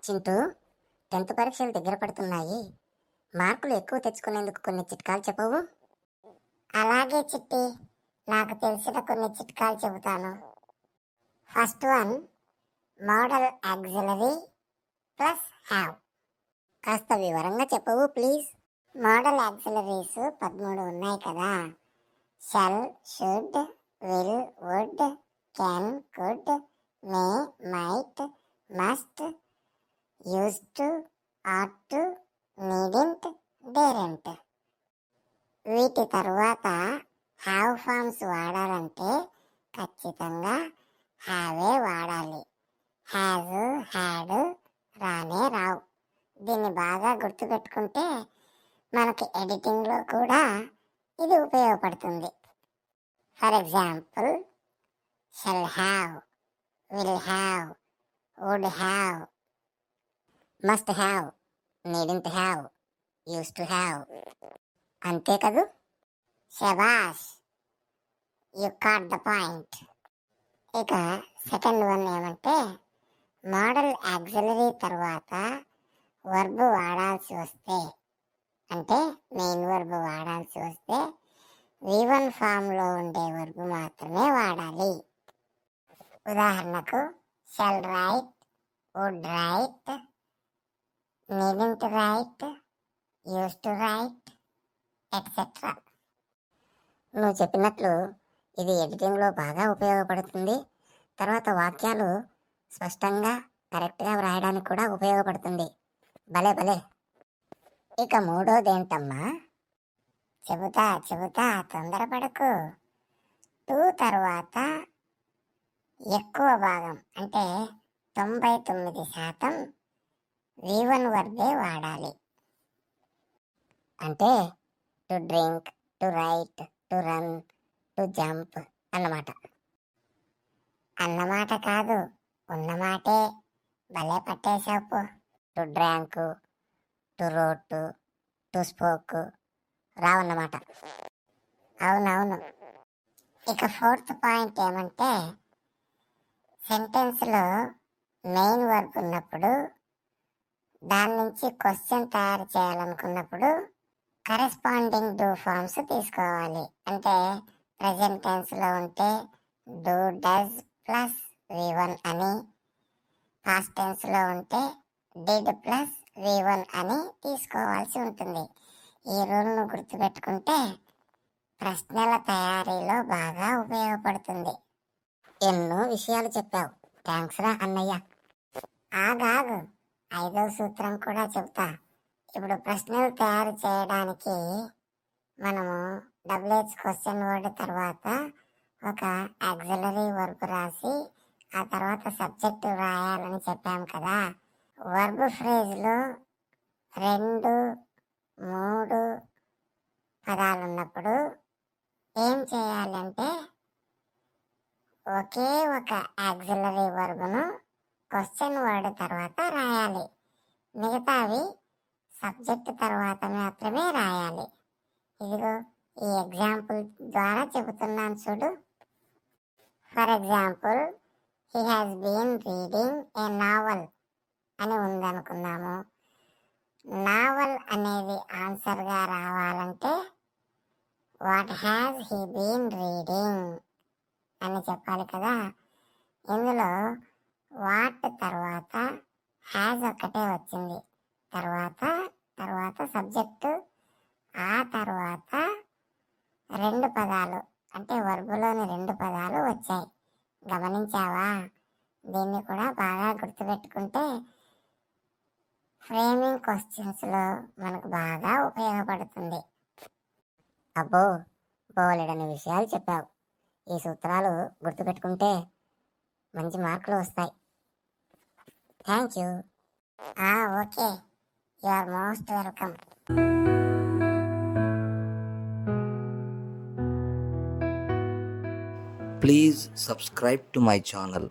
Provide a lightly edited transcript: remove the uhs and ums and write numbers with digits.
Chintu, 10th పరీక్షలు దగ్గర పడుతున్నాయి. మార్కులు ఎక్కువ తెచ్చుకునేందుకు కొన్ని చిట్కాలు చెప్పవు? అలాగే చిట్టి, నాకు తెలిసిన కొన్ని చిట్కాలు చెబుతాను. First one, modal auxiliary plus have. కాస్త వివరంగా చెప్పవు ప్లీజ్. మోడల్ ఆక్సిలరీస్ 13 ఉన్నాయి కదా. Shall, should, will, would, can, could, may, might, must, used to, ought to, needn't, daren't. వీటి తరువాత హ్యావ్ ఫామ్స్ వాడాలంటే ఖచ్చితంగా హ్యావే వాడాలి. హ్యాజ్, హ్యాడ్ రానే రావు. దీన్ని బాగా గుర్తుపెట్టుకుంటే మనకి ఎడిటింగ్లో కూడా ఇది ఉపయోగపడుతుంది. For example, shall have, will have, would have, must have, needn't have, used to have. అంతే కదూ? శబాష్, యు కాట్ ద పాయింట్. ఇక సెకండ్ వన్ ఏమంటే, మోడల్ ఆక్సిలరీ తర్వాత వర్బ్ వాడాల్సి వస్తే, అంటే మెయిన్ వర్బ్ వాడాల్సి వస్తే V1 ఫామ్లో ఉండే వర్బ్ మాత్రమే వాడాలి. ఉదాహరణకు, shall write, would write, needn't write, used to write, et cetera. నువ్వు చెప్పినట్లు ఇది ఎడిటింగ్లో బాగా ఉపయోగపడుతుంది. తర్వాత వాక్యాలు స్పష్టంగా కరెక్ట్గా వ్రాయడానికి కూడా ఉపయోగపడుతుంది. భలే భలే. ఇక మూడోదేంటమ్మా? చెబుతా, తొందరపడకు. 2 తర్వాత ఎక్కువ భాగం అంటే 99% V1 వర్బే వాడాలి. అంటే to drink, to write, to run, to jump అన్నమాట. అన్నమాట కాదు, ఉన్నమాటే. భలే పట్టేశావు. To drank, to wrote, to spoke రావన్నమాట. అవునవును. ఇక ఫోర్త్ పాయింట్ ఏమంటే, సెంటెన్స్లో మెయిన్ వర్బ్ ఉన్నప్పుడు దాని నుంచి క్వశ్చన్ తయారు చేయాలనుకున్నప్పుడు కరెస్పాండింగ్ డూ ఫార్మ్స్ తీసుకోవాలి. అంటే ప్రెజెంట్ టెన్స్లో ఉంటే డూ, డస్ ప్లస్ V1 అని, పాస్ట్ టెన్స్లో ఉంటే డిడ్ ప్లస్ V1 అని తీసుకోవాల్సి ఉంటుంది. ఈ రూల్ను గుర్తుపెట్టుకుంటే ప్రశ్నల తయారీలో బాగా ఉపయోగపడుతుంది. ఎన్నో విషయాలు చెప్పావు. థ్యాంక్స్ రా అన్నయ్య. ఆగాగు, 5వ సూత్రం కూడా చెప్తా. ఇప్పుడు ప్రశ్నలు తయారు చేయడానికి మనము WH క్వశ్చన్ వర్డ్ తర్వాత ఒక ఆక్సిలరీ వర్బ్ రాసి ఆ తర్వాత సబ్జెక్ట్ రాయాలని చెప్పాం కదా. వర్బ్ ఫ్రేజ్లో 2, 3 పదాలు ఉన్నప్పుడు ఏం చేయాలంటే ఒకే ఒక ఆక్సిలరీ వర్బ్ను క్వశ్చన్ వర్డ్ తర్వాత రాయాలి. మిగతావి సబ్జెక్ట్ తర్వాత మాత్రమే రాయాలి. ఇదిగో ఈ ఎగ్జాంపుల్ ద్వారా చెబుతున్నాను చూడు. For example, he has been reading a novel అని ఉందనుకుందాము. నావల్ అనేది ఆన్సర్గా రావాలంటే what has he been reading అని చెప్పాలి కదా. ఇందులో వాట్ తర్వాత హ్యాజ్ ఒక్కటే వచ్చింది. తర్వాత సబ్జెక్టు, ఆ తర్వాత 2 పదాలు అంటే వర్బులోని 2 పదాలు వచ్చాయి. గమనించావా? దీన్ని కూడా బాగా గుర్తుపెట్టుకుంటే ఫ్రేమింగ్ క్వశ్చన్స్లో మనకు బాగా ఉపయోగపడుతుంది. అబ్బో, బోలెడని విషయాలు చెప్పావు. ఈ సూత్రాలు గుర్తుపెట్టుకుంటే మంచి మార్కులు వస్తాయి. Thank you. Okay, you are most welcome. Please subscribe to my channel.